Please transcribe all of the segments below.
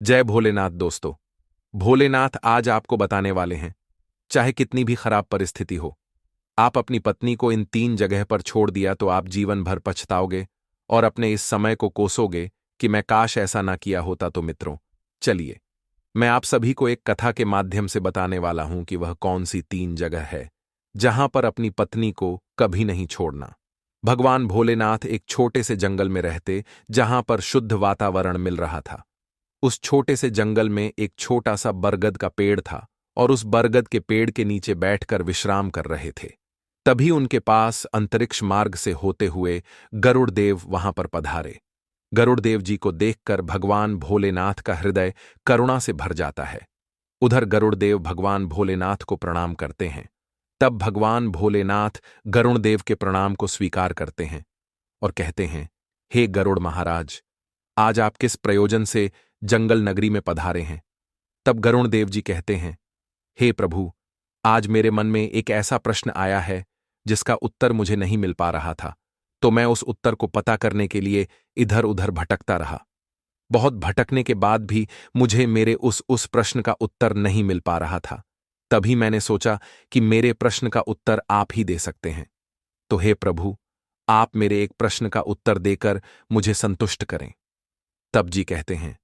जय भोलेनाथ दोस्तों। भोलेनाथ आज आपको बताने वाले हैं, चाहे कितनी भी खराब परिस्थिति हो, आप अपनी पत्नी को इन 3 जगह पर छोड़ दिया तो आप जीवन भर पछताओगे और अपने इस समय को कोसोगे कि मैं काश ऐसा ना किया होता। तो मित्रों, चलिए मैं आप सभी को एक कथा के माध्यम से बताने वाला हूं कि वह कौन सी 3 जगह है जहां पर अपनी पत्नी को कभी नहीं छोड़ना। भगवान भोलेनाथ एक छोटे से जंगल में रहते, जहां पर शुद्ध वातावरण मिल रहा था। उस छोटे से जंगल में एक छोटा सा बरगद का पेड़ था और उस बरगद के पेड़ के नीचे बैठकर विश्राम कर रहे थे। तभी उनके पास अंतरिक्ष मार्ग से होते हुए गरुड़ देव वहां पर पधारे। गरुड़ देव जी को देखकर भगवान भोलेनाथ का हृदय करुणा से भर जाता है। उधर गरुड़ देव भगवान भोलेनाथ को प्रणाम करते हैं। तब भगवान भोलेनाथ गरुड़ देव के प्रणाम को स्वीकार करते हैं और कहते हैं, हे गरुड़ महाराज, आज आप किस प्रयोजन से जंगल नगरी में पधारे हैं? तब गरुड़ देव जी कहते हैं, हे प्रभु, आज मेरे मन में एक ऐसा प्रश्न आया है जिसका उत्तर मुझे नहीं मिल पा रहा था, तो मैं उस उत्तर को पता करने के लिए इधर उधर भटकता रहा। बहुत भटकने के बाद भी मुझे मेरे उस प्रश्न का उत्तर नहीं मिल पा रहा था। तभी मैंने सोचा कि मेरे प्रश्न का उत्तर आप ही दे सकते हैं। तो हे प्रभु, आप मेरे एक प्रश्न का उत्तर देकर मुझे संतुष्ट करें। तब जी कहते हैं,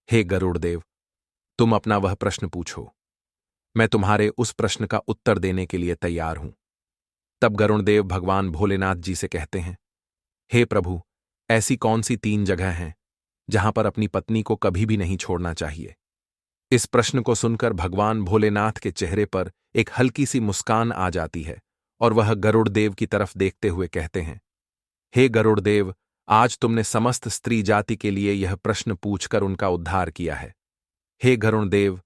हे गरुड़ देव, तुम अपना वह प्रश्न पूछो, मैं तुम्हारे उस प्रश्न का उत्तर देने के लिए तैयार हूं। तब गरुड़ देव भगवान भोलेनाथ जी से कहते हैं, हे प्रभु, ऐसी कौन सी 3 जगह हैं जहां पर अपनी पत्नी को कभी भी नहीं छोड़ना चाहिए? इस प्रश्न को सुनकर भगवान भोलेनाथ के चेहरे पर एक हल्की सी मुस्कान आ जाती है और वह गरुड़ देव की तरफ देखते हुए कहते हैं, हे गरुड़ देव, आज तुमने समस्त स्त्री जाति के लिए यह प्रश्न पूछकर उनका उद्धार किया है। हे गरुड़ देव,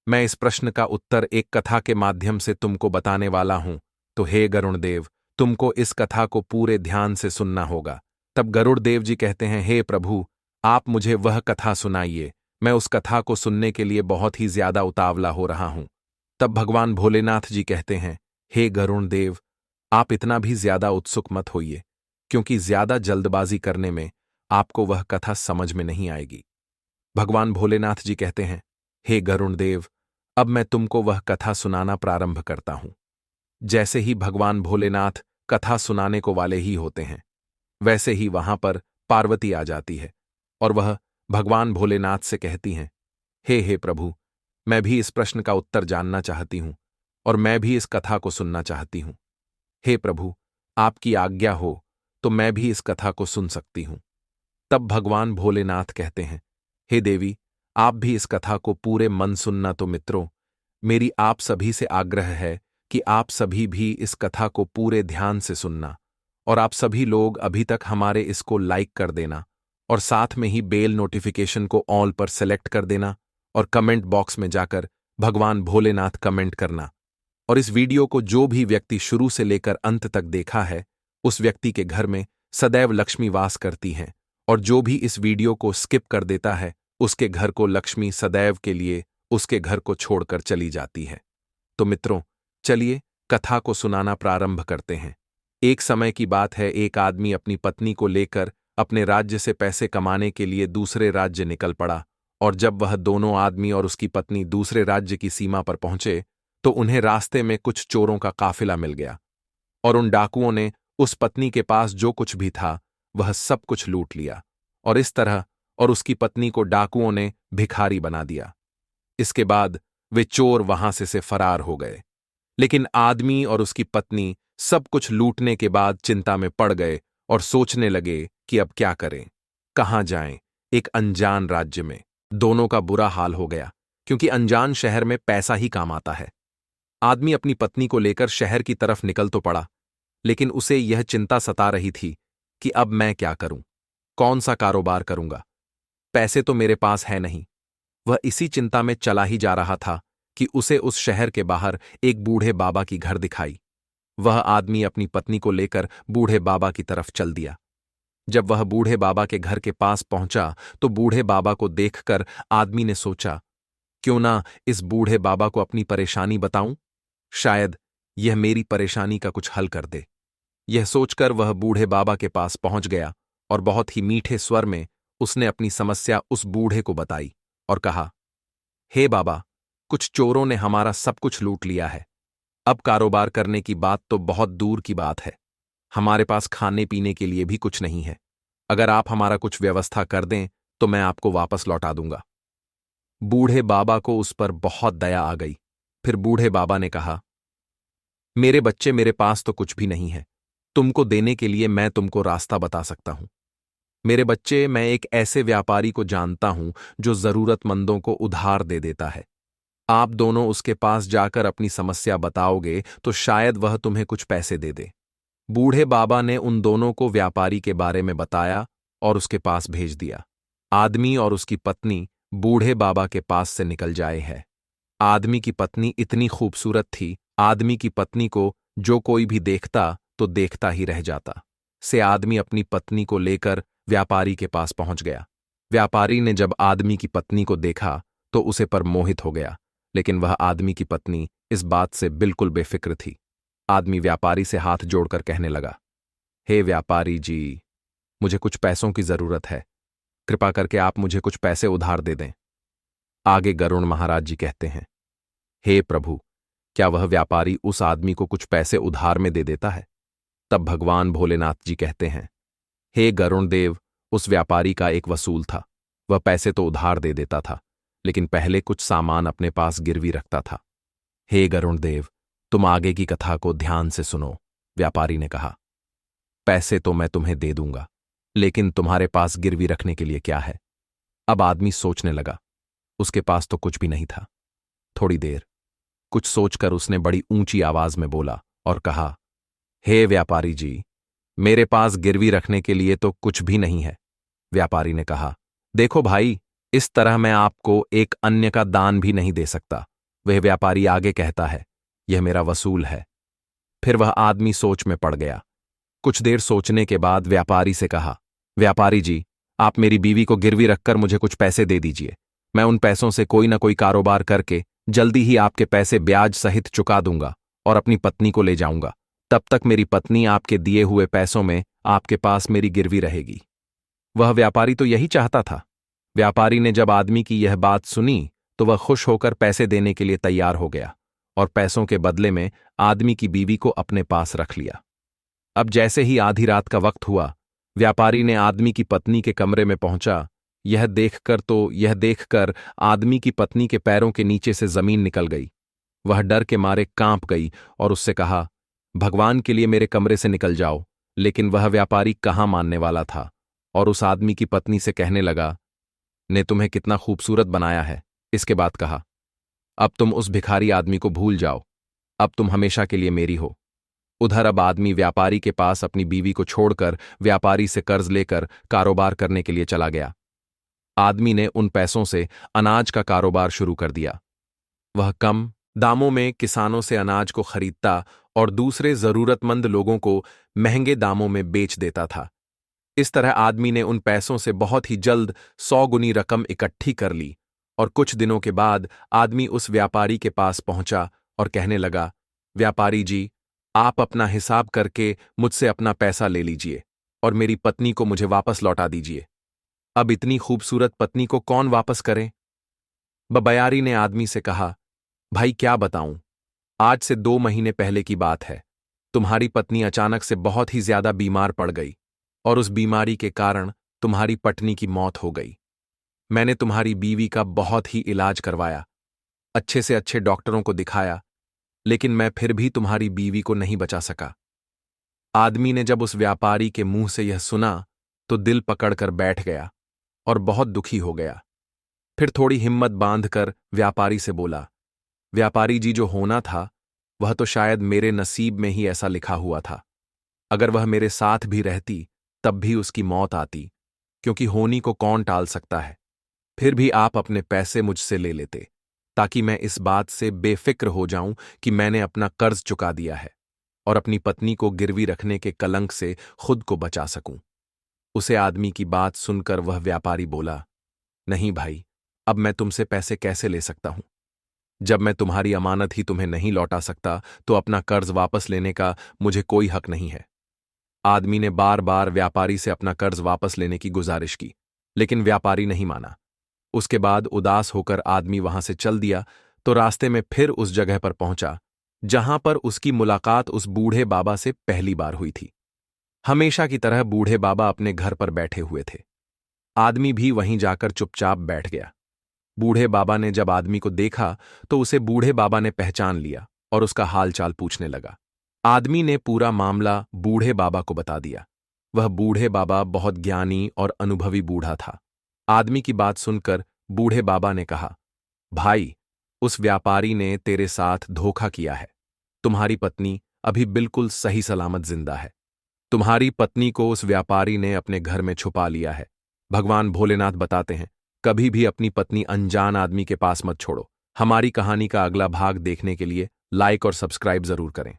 मैं इस प्रश्न का उत्तर एक कथा के माध्यम से तुमको बताने वाला हूं, तो हे गरुड़ देव, तुमको इस कथा को पूरे ध्यान से सुनना होगा। तब गरुड़ देव जी कहते हैं, हे प्रभु, आप मुझे वह कथा सुनाइए, मैं उस कथा को सुनने के लिए बहुत ही ज्यादा उतावला हो रहा हूं। तब भगवान भोलेनाथ जी कहते हैं, हे गरुड़ देव, आप इतना भी ज्यादा उत्सुक मत होइए, क्योंकि ज्यादा जल्दबाजी करने में आपको वह कथा समझ में नहीं आएगी। भगवान भोलेनाथ जी कहते हैं, हे गरुड़ देव, अब मैं तुमको वह कथा सुनाना प्रारंभ करता हूं। जैसे ही भगवान भोलेनाथ कथा सुनाने को वाले ही होते हैं, वैसे ही वहां पर पार्वती आ जाती है और वह भगवान भोलेनाथ से कहती हैं, हे प्रभु, मैं भी इस प्रश्न का उत्तर जानना चाहती हूं और मैं भी इस कथा को सुनना चाहती हूं। हे प्रभु, आपकी आज्ञा हो तो मैं भी इस कथा को सुन सकती हूं। तब भगवान भोलेनाथ कहते हैं, हे देवी, आप भी इस कथा को पूरे मन सुनना। तो मित्रों, मेरी आप सभी से आग्रह है कि आप सभी भी इस कथा को पूरे ध्यान से सुनना और आप सभी लोग अभी तक हमारे इसको लाइक कर देना और साथ में ही बेल नोटिफिकेशन को ऑल पर सेलेक्ट कर देना और कमेंट बॉक्स में जाकर भगवान भोलेनाथ कमेंट करना। और इस वीडियो को जो भी व्यक्ति शुरू से लेकर अंत तक देखा है, उस व्यक्ति के घर में सदैव लक्ष्मी वास करती हैं, और जो भी इस वीडियो को स्किप कर देता है, उसके घर को लक्ष्मी सदैव के लिए उसके घर को छोड़कर चली जाती है। तो मित्रों, चलिए कथा को सुनाना प्रारंभ करते हैं। एक समय की बात है, एक आदमी अपनी पत्नी को लेकर अपने राज्य से पैसे कमाने के लिए दूसरे राज्य निकल पड़ा, और जब वह दोनों आदमी और उसकी पत्नी दूसरे राज्य की सीमा पर पहुंचे तो उन्हें रास्ते में कुछ चोरों का काफिला मिल गया और उन डाकुओं ने उस पत्नी के पास जो कुछ भी था वह सब कुछ लूट लिया, और इस तरह और उसकी पत्नी को डाकुओं ने भिखारी बना दिया। इसके बाद वे चोर वहां से फरार हो गए। लेकिन आदमी और उसकी पत्नी सब कुछ लूटने के बाद चिंता में पड़ गए और सोचने लगे कि अब क्या करें, कहां जाएं। एक अनजान राज्य में दोनों का बुरा हाल हो गया, क्योंकि अनजान शहर में पैसा ही काम आता है। आदमी अपनी पत्नी को लेकर शहर की तरफ निकल तो पड़ा, लेकिन उसे यह चिंता सता रही थी कि अब मैं क्या करूं, कौन सा कारोबार करूंगा, पैसे तो मेरे पास है नहीं। वह इसी चिंता में चला ही जा रहा था कि उसे उस शहर के बाहर एक बूढ़े बाबा की घर दिखाई। वह आदमी अपनी पत्नी को लेकर बूढ़े बाबा की तरफ चल दिया। जब वह बूढ़े बाबा के घर के पास पहुंचा तो बूढ़े बाबा को देखकर आदमी ने सोचा, क्यों ना इस बूढ़े बाबा को अपनी परेशानी बताऊं, शायद यह मेरी परेशानी का कुछ हल कर दे। यह सोचकर वह बूढ़े बाबा के पास पहुंच गया और बहुत ही मीठे स्वर में उसने अपनी समस्या उस बूढ़े को बताई और कहा, हे बाबा, कुछ चोरों ने हमारा सब कुछ लूट लिया है। अब कारोबार करने की बात तो बहुत दूर की बात है। हमारे पास खाने पीने के लिए भी कुछ नहीं है। अगर आप हमारा कुछ व्यवस्था कर दें तो मैं आपको वापस लौटा दूंगा। बूढ़े बाबा को उस पर बहुत दया आ गई। फिर बूढ़े बाबा ने कहा, मेरे बच्चे, मेरे पास तो कुछ भी नहीं है। तुमको देने के लिए मैं तुमको रास्ता बता सकता हूं। मेरे बच्चे, मैं एक ऐसे व्यापारी को जानता हूं जो जरूरतमंदों को उधार दे देता है। आप दोनों उसके पास जाकर अपनी समस्या बताओगे तो शायद वह तुम्हें कुछ पैसे दे दे। बूढ़े बाबा ने उन दोनों को व्यापारी के बारे में बताया और उसके पास भेज दिया। आदमी और उसकी पत्नी बूढ़े बाबा के पास से निकल जाए हैं। आदमी की पत्नी इतनी खूबसूरत थी, आदमी की पत्नी को जो कोई भी देखता तो देखता ही रह जाता। से आदमी अपनी पत्नी को लेकर व्यापारी के पास पहुंच गया। व्यापारी ने जब आदमी की पत्नी को देखा तो उसे पर मोहित हो गया, लेकिन वह आदमी की पत्नी इस बात से बिल्कुल बेफिक्र थी। आदमी व्यापारी से हाथ जोड़कर कहने लगा, हे व्यापारी जी, मुझे कुछ पैसों की जरूरत है। कृपा करके आप मुझे कुछ पैसे उधार दे दें। आगे गरुड़ महाराज जी कहते हैं, हे प्रभु, क्या वह व्यापारी उस आदमी को कुछ पैसे उधार में दे देता है? तब भगवान भोलेनाथ जी कहते हैं, हे गरुण देव, उस व्यापारी का एक वसूल था। वह पैसे तो उधार दे देता था, लेकिन पहले कुछ सामान अपने पास गिरवी रखता था। हे गरुण देव, तुम आगे की कथा को ध्यान से सुनो। व्यापारी ने कहा, पैसे तो मैं तुम्हें दे दूंगा, लेकिन तुम्हारे पास गिरवी रखने के लिए क्या है? अब आदमी सोचने लगा। उसके पास तो कुछ भी नहीं था। थोड़ी देर कुछ सोचकर उसने बड़ी ऊंची आवाज में बोला और कहा, हे व्यापारी जी, मेरे पास गिरवी रखने के लिए तो कुछ भी नहीं है। व्यापारी ने कहा, देखो भाई, इस तरह मैं आपको एक अन्य का दान भी नहीं दे सकता। वह व्यापारी आगे कहता है, यह मेरा वसूल है। फिर वह आदमी सोच में पड़ गया। कुछ देर सोचने के बाद व्यापारी से कहा, व्यापारी जी, आप मेरी बीवी को गिरवी रखकर मुझे कुछ पैसे दे दीजिए। मैं उन पैसों से कोई ना कोई कारोबार करके जल्दी ही आपके पैसे ब्याज सहित चुका दूंगा और अपनी पत्नी को ले जाऊंगा। तब तक मेरी पत्नी आपके दिए हुए पैसों में आपके पास मेरी गिरवी रहेगी। वह व्यापारी तो यही चाहता था। व्यापारी ने जब आदमी की यह बात सुनी तो वह खुश होकर पैसे देने के लिए तैयार हो गया और पैसों के बदले में आदमी की बीवी को अपने पास रख लिया। अब जैसे ही आधी रात का वक्त हुआ, व्यापारी ने आदमी की पत्नी के कमरे में पहुंचा। यह देखकर आदमी की पत्नी के पैरों के नीचे से जमीन निकल गई। वह डर के मारे कांप गई और उससे कहा, भगवान के लिए मेरे कमरे से निकल जाओ। लेकिन वह व्यापारी कहाँ मानने वाला था और उस आदमी की पत्नी से कहने लगा, ने तुम्हें कितना खूबसूरत बनाया है। इसके बाद कहा, अब तुम उस भिखारी आदमी को भूल जाओ। अब तुम हमेशा के लिए मेरी हो। उधर अब आदमी व्यापारी के पास अपनी बीवी को छोड़कर व्यापारी से कर्ज लेकर कारोबार करने के लिए चला गया। आदमी ने उन पैसों से अनाज का कारोबार शुरू कर दिया। वह कम दामों में किसानों से अनाज को खरीदता और दूसरे जरूरतमंद लोगों को महंगे दामों में बेच देता था। इस तरह आदमी ने उन पैसों से बहुत ही जल्द 100 गुनी रकम इकट्ठी कर ली और कुछ दिनों के बाद आदमी उस व्यापारी के पास पहुंचा और कहने लगा, व्यापारी जी, आप अपना हिसाब करके मुझसे अपना पैसा ले लीजिए और मेरी पत्नी को मुझे वापस लौटा दीजिए। अब इतनी खूबसूरत पत्नी को कौन वापस करे? बयारी ने आदमी से कहा, भाई क्या बताऊं, आज से 2 महीने पहले की बात है। तुम्हारी पत्नी अचानक से बहुत ही ज्यादा बीमार पड़ गई और उस बीमारी के कारण तुम्हारी पत्नी की मौत हो गई। मैंने तुम्हारी बीवी का बहुत ही इलाज करवाया, अच्छे से अच्छे डॉक्टरों को दिखाया, लेकिन मैं फिर भी तुम्हारी बीवी को नहीं बचा सका। आदमी ने जब उस व्यापारी के मुंह से यह सुना तो दिल पकड़कर बैठ गया और बहुत दुखी हो गया। फिर थोड़ी हिम्मत बांधकर व्यापारी से बोला, व्यापारी जी, जो होना था वह तो शायद मेरे नसीब में ही ऐसा लिखा हुआ था। अगर वह मेरे साथ भी रहती तब भी उसकी मौत आती, क्योंकि होनी को कौन टाल सकता है। फिर भी आप अपने पैसे मुझसे ले लेते ताकि मैं इस बात से बेफिक्र हो जाऊं कि मैंने अपना कर्ज चुका दिया है और अपनी पत्नी को गिरवी रखने के कलंक से खुद को बचा सकूं। उसे आदमी की बात सुनकर वह व्यापारी बोला, नहीं भाई, अब मैं तुमसे पैसे कैसे ले सकता हूं? जब मैं तुम्हारी अमानत ही तुम्हें नहीं लौटा सकता तो अपना कर्ज वापस लेने का मुझे कोई हक नहीं है। आदमी ने बार बार व्यापारी से अपना कर्ज वापस लेने की गुजारिश की, लेकिन व्यापारी नहीं माना। उसके बाद उदास होकर आदमी वहां से चल दिया तो रास्ते में फिर उस जगह पर पहुंचा जहां पर उसकी मुलाकात उस बूढ़े बाबा से पहली बार हुई थी। हमेशा की तरह बूढ़े बाबा अपने घर पर बैठे हुए थे। आदमी भी वहीं जाकर चुपचाप बैठ गया। बूढ़े बाबा ने जब आदमी को देखा तो उसे बूढ़े बाबा ने पहचान लिया और उसका हालचाल पूछने लगा। आदमी ने पूरा मामला बूढ़े बाबा को बता दिया। वह बूढ़े बाबा बहुत ज्ञानी और अनुभवी बूढ़ा था। आदमी की बात सुनकर बूढ़े बाबा ने कहा, भाई, उस व्यापारी ने तेरे साथ धोखा किया है। तुम्हारी पत्नी अभी बिल्कुल सही सलामत जिंदा है। तुम्हारी पत्नी को उस व्यापारी ने अपने घर में छुपा लिया है। भगवान भोलेनाथ बताते हैं, कभी भी अपनी पत्नी अनजान आदमी के पास मत छोड़ो। हमारी कहानी का अगला भाग देखने के लिए लाइक और सब्सक्राइब जरूर करें।